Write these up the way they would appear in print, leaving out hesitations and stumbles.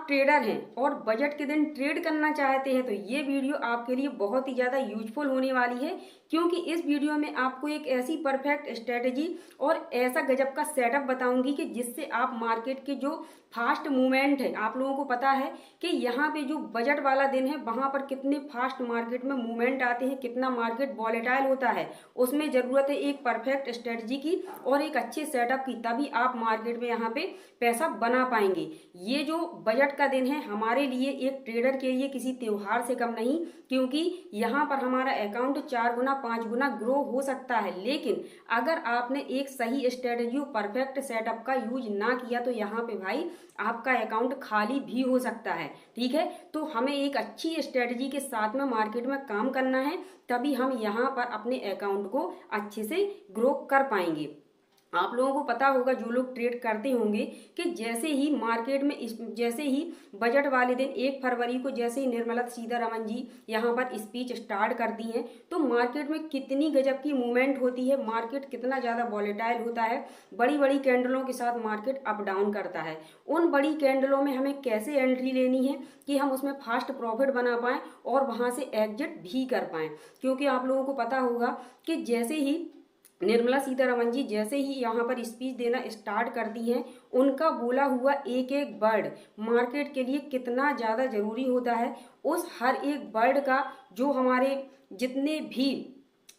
आप ट्रेडर हैं और बजट के दिन ट्रेड करना चाहते हैं तो ये वीडियो आपके लिए बहुत ही ज़्यादा यूजफुल होने वाली है, क्योंकि इस वीडियो में आपको एक ऐसी परफेक्ट स्ट्रेटजी और ऐसा गजब का सेटअप बताऊंगी कि जिससे आप मार्केट के जो फास्ट मूवमेंट है, आप लोगों को पता है कि यहाँ पे जो बजट वाला दिन है वहाँ पर कितने फास्ट मार्केट में मूवमेंट आते हैं, कितना मार्केट वॉलेटाइल होता है, उसमें ज़रूरत है एक परफेक्ट स्ट्रेटजी की और एक अच्छे सेटअप की, तभी आप मार्केट में यहाँ पे पैसा बना पाएंगे। ये जो बजट का दिन है हमारे लिए, एक ट्रेडर के लिए किसी त्योहार से कम नहीं, क्योंकि यहाँ पर हमारा अकाउंट 4 गुना 5 गुना ग्रो हो सकता है। लेकिन अगर आपने एक सही स्ट्रेटजी परफेक्ट सेटअप का यूज ना किया तो यहाँ पे भाई आपका अकाउंट खाली भी हो सकता है। ठीक है, तो हमें एक अच्छी स्ट्रेटजी के साथ में मार्केट में काम करना है, तभी हम यहाँ पर अपने अकाउंट को अच्छे से ग्रो कर पाएंगे। आप लोगों को पता होगा, जो लोग ट्रेड करते होंगे, कि जैसे ही मार्केट में जैसे ही बजट वाले दिन 1 फरवरी को जैसे ही निर्मला सीतारमण जी यहाँ पर स्पीच स्टार्ट करती हैं तो मार्केट में कितनी गजब की मूवमेंट होती है, मार्केट कितना ज़्यादा वॉलेटाइल होता है, बड़ी बड़ी कैंडलों के साथ मार्केट अप डाउन करता है। उन बड़ी कैंडलों में हमें कैसे एंट्री लेनी है कि हम उसमें फास्ट प्रॉफिट बना पाएँ और वहाँ से एग्जिट भी कर पाएँ, क्योंकि आप लोगों को पता होगा कि जैसे ही निर्मला सीतारमण जी जैसे ही यहाँ पर स्पीच देना स्टार्ट करती हैं, उनका बोला हुआ एक एक वर्ड मार्केट के लिए कितना ज़्यादा ज़रूरी होता है। उस हर एक वर्ड का जो हमारे जितने भी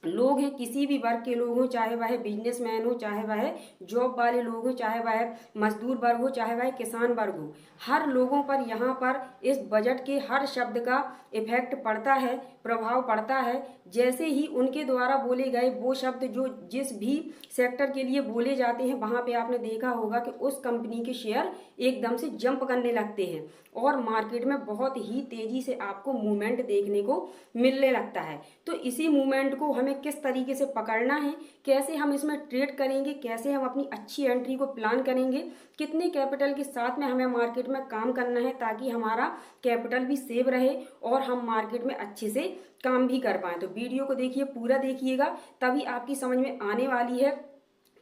लोग हैं, किसी भी वर्ग के लोग हों, चाहे वह बिजनेसमैन हो, चाहे वह जॉब वाले लोग हों, चाहे वह मजदूर वर्ग हो, चाहे वह किसान वर्ग हो, हर लोगों पर यहाँ पर इस बजट के हर शब्द का इफेक्ट पड़ता है, प्रभाव पड़ता है। जैसे ही उनके द्वारा बोले गए वो शब्द जो जिस भी सेक्टर के लिए बोले जाते हैं, वहाँ पे आपने देखा होगा कि उस कंपनी के शेयर एकदम से जंप करने लगते हैं और मार्केट में बहुत ही तेजी से आपको मूवमेंट देखने को मिलने लगता है। तो इसी मूवमेंट को हमें किस तरीके से पकड़ना है, कैसे हम इसमें ट्रेड करेंगे, कैसे हम अपनी अच्छी एंट्री को प्लान करेंगे, कितने कैपिटल के साथ में हमें मार्केट में काम करना है ताकि हमारा कैपिटल भी सेव रहे और हम मार्केट में अच्छे से काम भी कर पाएँ। तो वीडियो को देखिए, पूरा देखिएगा, तभी आपकी समझ में आने वाली है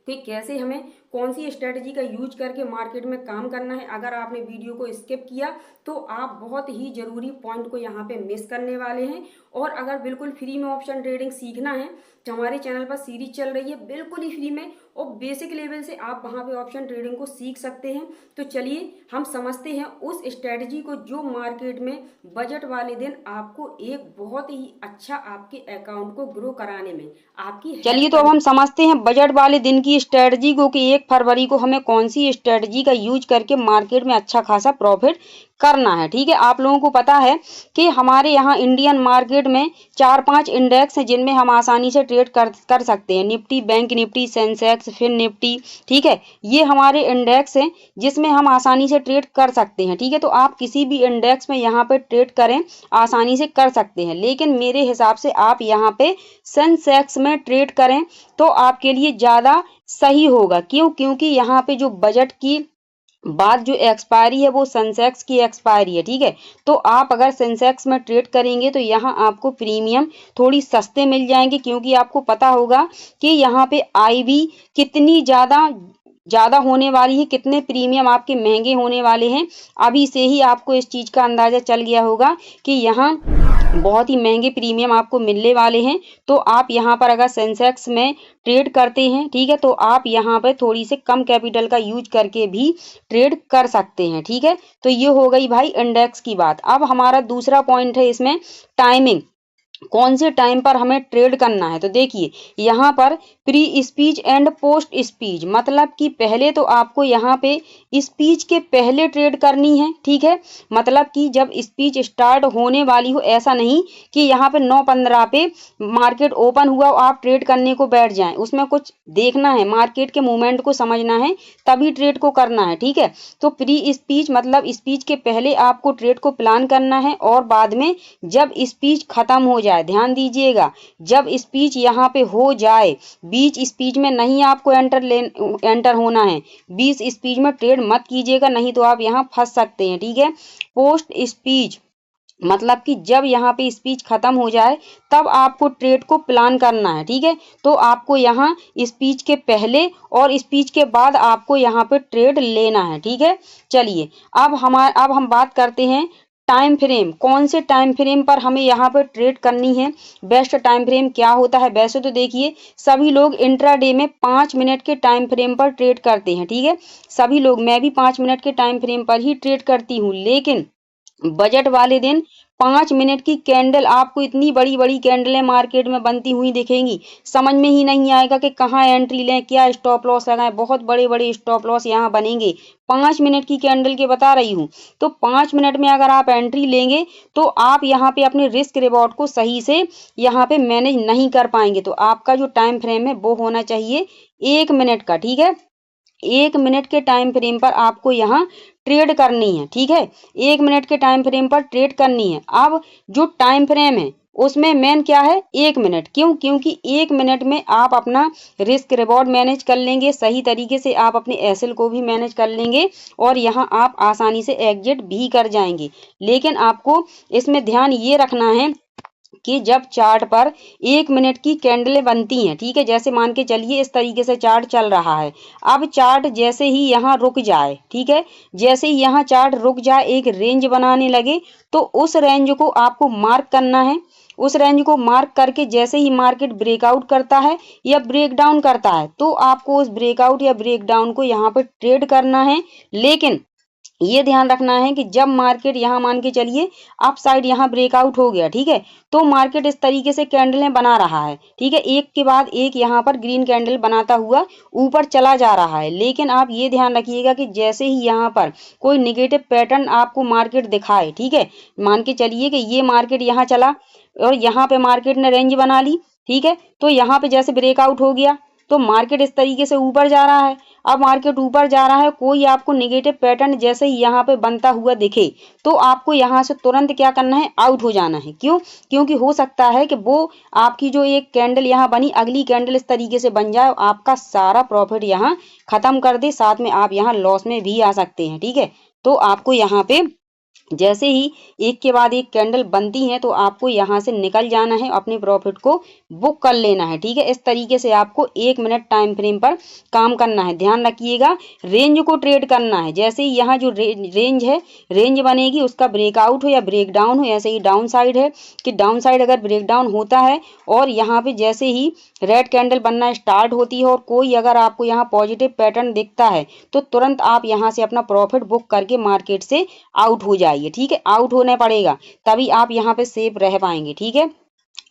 कि कैसे हमें कौन सी स्ट्रेटजी का यूज करके मार्केट में काम करना है। अगर आपने वीडियो को स्किप किया तो आप बहुत ही ज़रूरी पॉइंट को यहाँ पे मिस करने वाले हैं। और अगर बिल्कुल फ्री में ऑप्शन ट्रेडिंग सीखना है तो हमारे चैनल पर सीरीज चल रही है बिल्कुल ही फ्री में और बेसिक लेवल से आप वहाँ पे ऑप्शन ट्रेडिंग को सीख सकते हैं। तो चलिए हम समझते हैं उस स्ट्रेटजी को जो मार्केट में बजट वाले दिन आपको एक बहुत ही अच्छा आपके अकाउंट को ग्रो कराने में आपकी। चलिए तो अब हम समझते हैं बजट वाले दिन की स्ट्रेटजी को कि 1 फरवरी को हमें कौन सी स्ट्रेटजी का यूज करके मार्केट में अच्छा खासा प्रॉफिट करना है। ठीक है, आप लोगों को पता है कि हमारे यहाँ इंडियन मार्केट में 4-5 इंडेक्स हैं जिनमें हम आसानी से ट्रेड कर सकते हैं। निफ्टी, बैंक निफ्टी, सेंसेक्स, फिर निफ्टी। ठीक है, ये हमारे इंडेक्स हैं जिसमें हम आसानी से ट्रेड कर सकते हैं। ठीक है, तो आप किसी भी इंडेक्स में यहाँ पे ट्रेड करें, आसानी से कर सकते हैं। लेकिन मेरे हिसाब से आप यहाँ पे सेंसेक्स में ट्रेड करें तो आपके लिए ज़्यादा सही होगा। क्यों? क्योंकि यहाँ पे जो बजट की बाद जो एक्सपायरी है वो सेंसेक्स की एक्सपायरी है। ठीक है, तो आप अगर सेंसेक्स में ट्रेड करेंगे तो यहाँ आपको प्रीमियम थोड़ी सस्ते मिल जाएंगे, क्योंकि आपको पता होगा कि यहाँ पे आईवी कितनी ज़्यादा होने वाली है, कितने प्रीमियम आपके महंगे होने वाले हैं। अभी से ही आपको इस चीज़ का अंदाज़ा चल गया होगा कि यहाँ बहुत ही महंगे प्रीमियम आपको मिलने वाले हैं। तो आप यहाँ पर अगर सेंसेक्स में ट्रेड करते हैं, ठीक है, तो आप यहाँ पर थोड़ी से कम कैपिटल का यूज करके भी ट्रेड कर सकते हैं। ठीक है, तो ये हो गई भाई इंडेक्स की बात। अब हमारा दूसरा पॉइंट है इसमें टाइमिंग, कौन से टाइम पर हमें ट्रेड करना है। तो देखिए यहाँ पर pre speech and post speech, मतलब कि पहले तो आपको यहाँ पे स्पीच के पहले ट्रेड करनी है। ठीक है, मतलब कि जब स्पीच स्टार्ट होने वाली हो, ऐसा नहीं कि यहाँ पे 9:15 पे मार्केट ओपन हुआ और आप ट्रेड करने को बैठ जाएं। उसमें कुछ देखना है, मार्केट के मूवमेंट को समझना है, तभी ट्रेड को करना है। ठीक है, तो प्री स्पीच मतलब स्पीच के पहले आपको ट्रेड को प्लान करना है और बाद में जब स्पीच खत्म हो जाए, ध्यान दीजिएगा, जब स्पीच यहाँ पे हो जाए, बीच स्पीच में नहीं आपको एंटर होना है। बीच स्पीच में ट्रेड मत कीजिएगा, नहीं तो आप यहाँ फंस सकते हैं। ठीक है, पोस्ट स्पीच मतलब कि जब यहाँ पे स्पीच खत्म हो जाए तब आपको ट्रेड को प्लान करना है, ठीक है। तो आपको यहाँ स्पीच के पहले और स्पीच के बाद आपको यहाँ पे ट्रेड लेना है, ठीक है। चलिए अब हम बात करते हैं टाइम फ्रेम, कौन से टाइम फ्रेम पर हमें यहाँ पे ट्रेड करनी है, बेस्ट टाइम फ्रेम क्या होता है। वैसे तो देखिए सभी लोग इंट्राडे में 5 मिनट के टाइम फ्रेम पर ट्रेड करते हैं, ठीक है। सभी लोग, मैं भी 5 मिनट के टाइम फ्रेम पर ही ट्रेड करती हूँ, लेकिन बजट वाले दिन 5 मिनट की कैंडल, आपको इतनी बड़ी बड़ी कैंडलें मार्केट में बनती हुई दिखेंगी, समझ में ही नहीं आएगा कि कहाँ एंट्री लें, क्या स्टॉप लॉस लगाएं। बहुत बड़े बड़े स्टॉप लॉस यहाँ बनेंगे 5 मिनट की कैंडल के, बता रही हूँ। तो 5 मिनट में अगर आप एंट्री लेंगे तो आप यहाँ पे अपने रिस्क रिवॉर्ड को सही से यहाँ पे मैनेज नहीं कर पाएंगे। तो आपका जो टाइम फ्रेम है वो होना चाहिए 1 मिनट का, ठीक है। 1 मिनट के टाइम फ्रेम पर आपको यहाँ ट्रेड करनी है, ठीक है। 1 मिनट के टाइम फ्रेम पर ट्रेड करनी है। अब जो टाइम फ्रेम है उसमें मेन क्या है, 1 मिनट। क्यों? क्योंकि 1 मिनट में आप अपना रिस्क रिवॉर्ड मैनेज कर लेंगे, सही तरीके से आप अपने एसएल को भी मैनेज कर लेंगे और यहाँ आप आसानी से एग्जिट भी कर जाएंगे। लेकिन आपको इसमें ध्यान ये रखना है कि जब चार्ट पर 1 मिनट की कैंडलें बनती हैं, ठीक है, जैसे मान के चलिए इस तरीके से चार्ट चल रहा है। अब चार्ट जैसे ही यहाँ रुक जाए, ठीक है, जैसे ही यहाँ चार्ट रुक जाए, एक रेंज बनाने लगे, तो उस रेंज को आपको मार्क करना है। उस रेंज को मार्क करके जैसे ही मार्केट ब्रेकआउट करता है या ब्रेकडाउन करता है, तो आपको उस ब्रेकआउट या ब्रेकडाउन को यहाँ पर ट्रेड करना है। लेकिन ये ध्यान रखना है कि जब मार्केट यहाँ मान के चलिए अप साइड यहाँ ब्रेकआउट हो गया, ठीक है, तो मार्केट इस तरीके से कैंडलें बना रहा है, ठीक है, एक के बाद एक यहाँ पर ग्रीन कैंडल बनाता हुआ ऊपर चला जा रहा है। लेकिन आप ये ध्यान रखिएगा कि जैसे ही यहाँ पर कोई निगेटिव पैटर्न आपको मार्केट दिखाए, ठीक है, मान के चलिए कि ये मार्केट यहाँ चला और यहाँ पे मार्केट ने रेंज बना ली, ठीक है, तो यहाँ पे जैसे ब्रेकआउट हो गया तो मार्केट इस तरीके से ऊपर जा रहा है। अब मार्केट ऊपर जा रहा है, कोई आपको नेगेटिव पैटर्न जैसे ही यहाँ पे बनता हुआ दिखे, तो आपको यहाँ से तुरंत क्या करना है, आउट हो जाना है। क्यों? क्योंकि हो सकता है कि वो आपकी जो एक कैंडल यहाँ बनी, अगली कैंडल इस तरीके से बन जाए, आपका सारा प्रॉफिट यहाँ खत्म कर दे, साथ में आप यहाँ लॉस में भी आ सकते हैं, ठीक है। तो आपको यहाँ पे जैसे ही एक के बाद एक कैंडल बनती है तो आपको यहाँ से निकल जाना है, अपने प्रॉफिट को बुक कर लेना है, ठीक है। इस तरीके से आपको 1 मिनट टाइम फ्रेम पर काम करना है। ध्यान रखिएगा, रेंज को ट्रेड करना है। जैसे ही यहाँ जो रेंज है, रेंज बनेगी, उसका ब्रेकआउट हो या ब्रेकडाउन हो, ऐसे ही डाउन साइड है कि डाउन साइड अगर ब्रेकडाउन होता है और यहाँ पे जैसे ही रेड कैंडल बनना स्टार्ट होती है और कोई अगर आपको यहाँ पॉजिटिव पैटर्न दिखता है, तो तुरंत आप यहाँ से अपना प्रॉफिट बुक करके मार्केट से आउट हो जाइए, ठीक है। आउट होना पड़ेगा, तभी आप यहाँ पे सेफ रह पाएंगे, ठीक है।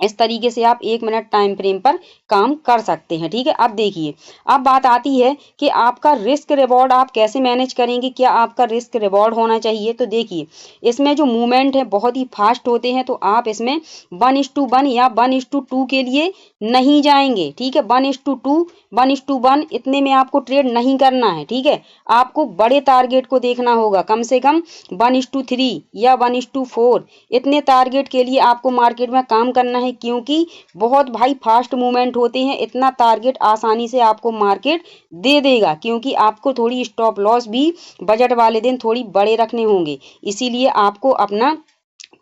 इस तरीके से आप 1 मिनट टाइम फ्रेम पर काम कर सकते हैं, ठीक है। अब देखिए, अब बात आती है कि आपका रिस्क रिवॉर्ड आप कैसे मैनेज करेंगे, क्या आपका रिस्क रिवॉर्ड होना चाहिए। तो देखिए, इसमें जो मूवमेंट है बहुत ही फास्ट होते हैं, तो आप इसमें 1:1 या 1:2 के लिए नहीं जाएंगे, ठीक है। 1:2 1:1 इतने में आपको ट्रेड नहीं करना है, ठीक है। आपको बड़े टारगेट को देखना होगा, कम से कम 1:3 या 1:4 इतने टारगेट के लिए आपको मार्केट में काम करना है, क्योंकि बहुत भाई फास्ट मूवमेंट होते हैं। इतना टारगेट आसानी से आपको मार्केट दे देगा, क्योंकि आपको थोड़ी स्टॉप लॉस भी बजट वाले दिन थोड़ी बड़े रखने होंगे, इसीलिए आपको अपना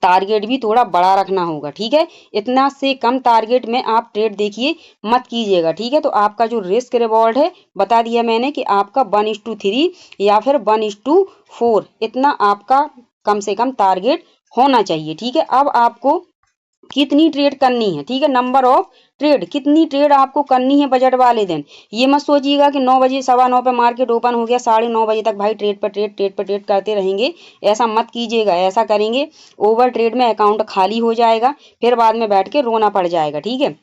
टारगेट भी थोड़ा बड़ा रखना होगा, ठीक है। इतना से कम टारगेट में आप ट्रेड देखिए मत कीजिएगा, ठीक है। तो आपका जो रिस्क रिवॉर्ड है बता दिया मैंने कि आपका 1:3 या फिर 1:4 इतना आपका कम से कम टारगेट होना चाहिए, ठीक है। अब आपको कितनी ट्रेड करनी है, ठीक है, नंबर ऑफ ट्रेड, कितनी ट्रेड आपको करनी है बजट वाले दिन। ये मत सोचिएगा कि 9 बजे 9:15 पे मार्केट ओपन हो गया, 9:30 बजे तक भाई ट्रेड पर ट्रेड करते रहेंगे, ऐसा मत कीजिएगा। ऐसा करेंगे ओवर ट्रेड में अकाउंट खाली हो जाएगा, फिर बाद में बैठ के रोना पड़ जाएगा, ठीक है।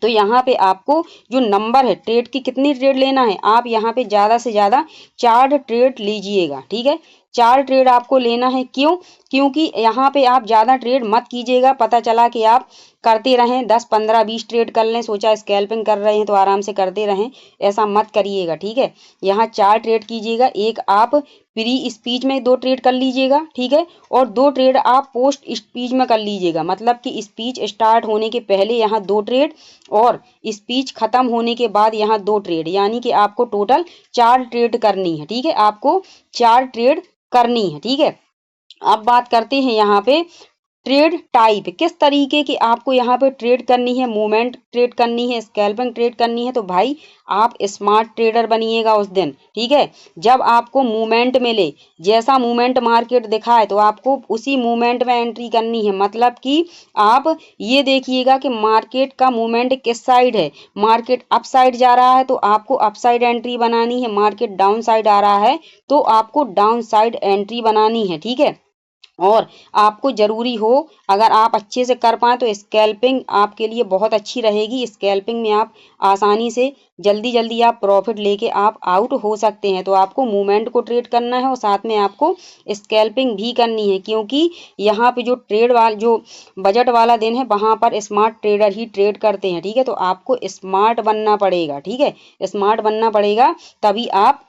तो यहाँ पे आपको जो नंबर है ट्रेड की, कितनी ट्रेड लेना है, आप यहाँ पे ज़्यादा से ज़्यादा 4 ट्रेड लीजिएगा, ठीक है। 4 ट्रेड आपको लेना है। क्यों? क्योंकि यहाँ पे आप ज़्यादा ट्रेड मत कीजिएगा। पता चला कि आप करते रहें 10 15 20 ट्रेड कर लें, सोचा स्कैल्पिंग कर रहे हैं तो आराम से करते रहें, ऐसा मत करिएगा, ठीक है। यहाँ 4 ट्रेड कीजिएगा। एक आप प्री स्पीच में 2 ट्रेड कर लीजिएगा, ठीक है, और 2 ट्रेड आप पोस्ट स्पीच में कर लीजिएगा। मतलब कि स्पीच स्टार्ट होने के पहले यहाँ 2 ट्रेड और स्पीच खत्म होने के बाद यहाँ 2 ट्रेड, यानी कि आपको टोटल 4 ट्रेड करनी है, ठीक है। आपको 4 ट्रेड करनी है, ठीक है। अब बात करते हैं यहाँ पे ट्रेड टाइप, किस तरीके की आपको यहाँ पे ट्रेड करनी है, मूवमेंट ट्रेड करनी है, स्कैल्पिंग ट्रेड करनी है, तो भाई आप स्मार्ट ट्रेडर बनिएगा उस दिन, ठीक है। जब आपको मूवमेंट मिले, जैसा मूवमेंट मार्केट दिखाए तो आपको उसी मूवमेंट में एंट्री करनी है। मतलब कि आप ये देखिएगा कि मार्केट का मूवमेंट किस साइड है। मार्केट अप साइड जा रहा है तो आपको अप साइड एंट्री बनानी है, मार्केट डाउन साइड आ रहा है तो आपको डाउन साइड एंट्री बनानी है, ठीक है। और आपको जरूरी हो, अगर आप अच्छे से कर पाए तो स्कैल्पिंग आपके लिए बहुत अच्छी रहेगी। स्कैल्पिंग में आप आसानी से जल्दी जल्दी आप प्रॉफिट लेके आप आउट हो सकते हैं। तो आपको मूवमेंट को ट्रेड करना है और साथ में आपको स्कैल्पिंग भी करनी है, क्योंकि यहाँ पे जो बजट वाला दिन है वहां पर स्मार्ट ट्रेडर ही ट्रेड करते हैं, ठीक है। तो आपको स्मार्ट बनना पड़ेगा, ठीक है, स्मार्ट बनना पड़ेगा, तभी आप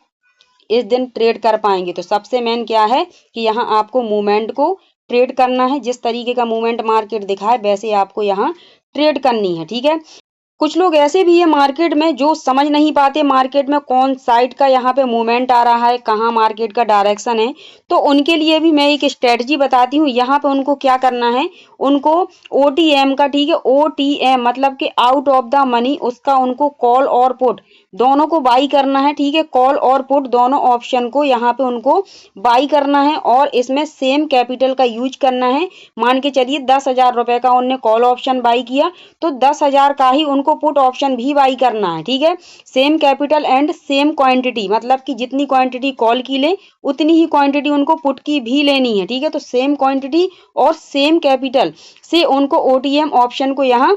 इस दिन ट्रेड कर पाएंगे। तो सबसे मेन क्या है कि यहाँ आपको मूवमेंट को ट्रेड करना है। जिस तरीके का मूवमेंट मार्केट दिखाए वैसे आपको यहाँ ट्रेड करनी है, ठीक है। कुछ लोग ऐसे भी है मार्केट में जो समझ नहीं पाते मार्केट में कौन साइड का यहाँ पे मूवमेंट आ रहा है, कहाँ मार्केट का डायरेक्शन है। तो उनके लिए भी मैं एक स्ट्रेटजी बताती हूँ। यहाँ पे उनको क्या करना है, उनको OTM का, ठीक है, OTM मतलब कि आउट ऑफ द मनी, उसका उनको कॉल और पुट दोनों को बाई करना है, ठीक है। कॉल और पुट दोनों ऑप्शन को यहाँ पे उनको बाई करना है और इसमें सेम कैपिटल का यूज करना है। मान के चलिए 10,000 रुपए का उनने कॉल ऑप्शन बाई किया तो 10,000 का ही उनको पुट ऑप्शन भी बाई करना है, ठीक है। Same capital and same quantity, मतलब कि जितनी क्वांटिटी कॉल की ले उतनी ही क्वांटिटी उनको पुट की भी लेनी है, ठीक है। तो सेम क्वांटिटी और सेम कैपिटल से उनको OTM ऑप्शन को यहाँ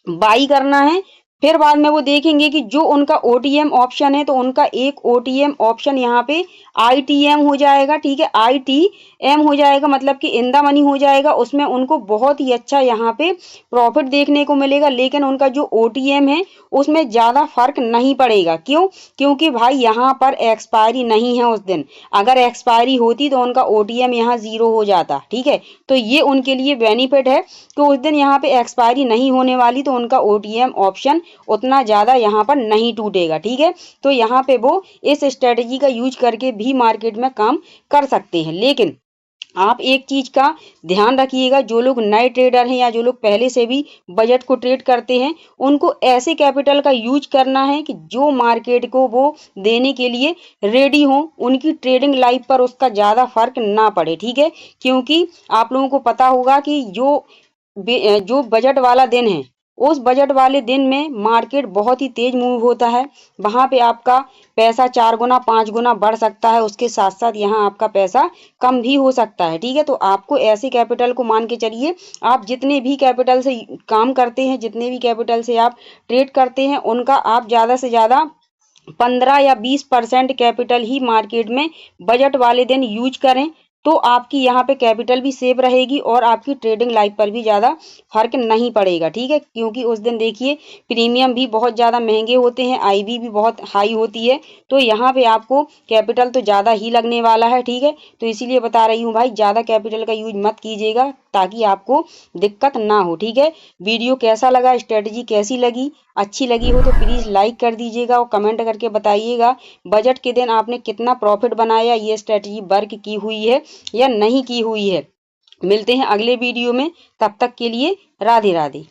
बाई करना है। फिर बाद में वो देखेंगे कि जो उनका OTM ऑप्शन है तो उनका एक OTM ऑप्शन यहाँ पे ITM हो जाएगा, ठीक है, ITM हो जाएगा, मतलब कि इन द मनी हो जाएगा। उसमें उनको बहुत ही अच्छा यहाँ पे प्रॉफिट देखने को मिलेगा। लेकिन उनका जो OTM है उसमें ज्यादा फर्क नहीं पड़ेगा। क्यों? क्योंकि भाई यहाँ पर एक्सपायरी नहीं है उस दिन। अगर एक्सपायरी होती तो उनका OTM यहाँ 0 हो जाता, ठीक है। तो ये उनके लिए बेनिफिट है कि उस दिन यहाँ पे एक्सपायरी नहीं होने वाली, तो उनका OTM ऑप्शन उतना ज्यादा यहाँ पर नहीं टूटेगा, ठीक है। तो यहाँ पे वो इस स्ट्रेटेजी का यूज करके भी मार्केट में काम कर सकते हैं। लेकिन आप एक चीज का ध्यान रखिएगा, जो लोग नए ट्रेडर हैं या जो लोग पहले से भी बजट को ट्रेड करते हैं, उनको ऐसे कैपिटल का यूज करना है कि जो मार्केट को वो देने के लिए रेडी हो, उनकी ट्रेडिंग लाइफ पर उसका ज्यादा फर्क ना पड़े, ठीक है। क्योंकि आप लोगों को पता होगा कि जो बजट वाला दिन है, उस बजट वाले दिन में मार्केट बहुत ही तेज मूव होता है। वहां पे आपका पैसा 4 गुना 5 गुना बढ़ सकता है, उसके साथ साथ यहाँ आपका पैसा कम भी हो सकता है, ठीक है। तो आपको ऐसे कैपिटल को मान के चलिए, आप जितने भी कैपिटल से काम करते हैं, जितने भी कैपिटल से आप ट्रेड करते हैं, उनका आप ज्यादा से ज्यादा 15 या 20% कैपिटल ही मार्केट में बजट वाले दिन यूज करें। तो आपकी यहाँ पे कैपिटल भी सेव रहेगी और आपकी ट्रेडिंग लाइफ पर भी ज्यादा फर्क नहीं पड़ेगा, ठीक है। क्योंकि उस दिन देखिए प्रीमियम भी बहुत ज्यादा महंगे होते हैं, IB भी बहुत हाई होती है। तो यहाँ पे आपको कैपिटल तो ज्यादा ही लगने वाला है, ठीक है। तो इसीलिए बता रही हूँ भाई, ज्यादा कैपिटल का यूज मत कीजिएगा ताकि आपको दिक्कत ना हो, ठीक है। वीडियो कैसा लगा, स्ट्रेटजी कैसी लगी, अच्छी लगी हो तो प्लीज लाइक कर दीजिएगा और कमेंट करके बताइएगा बजट के दिन आपने कितना प्रॉफिट बनाया, ये स्ट्रेटजी वर्क की हुई है या नहीं की हुई है। मिलते हैं अगले वीडियो में, तब तक के लिए राधे राधे।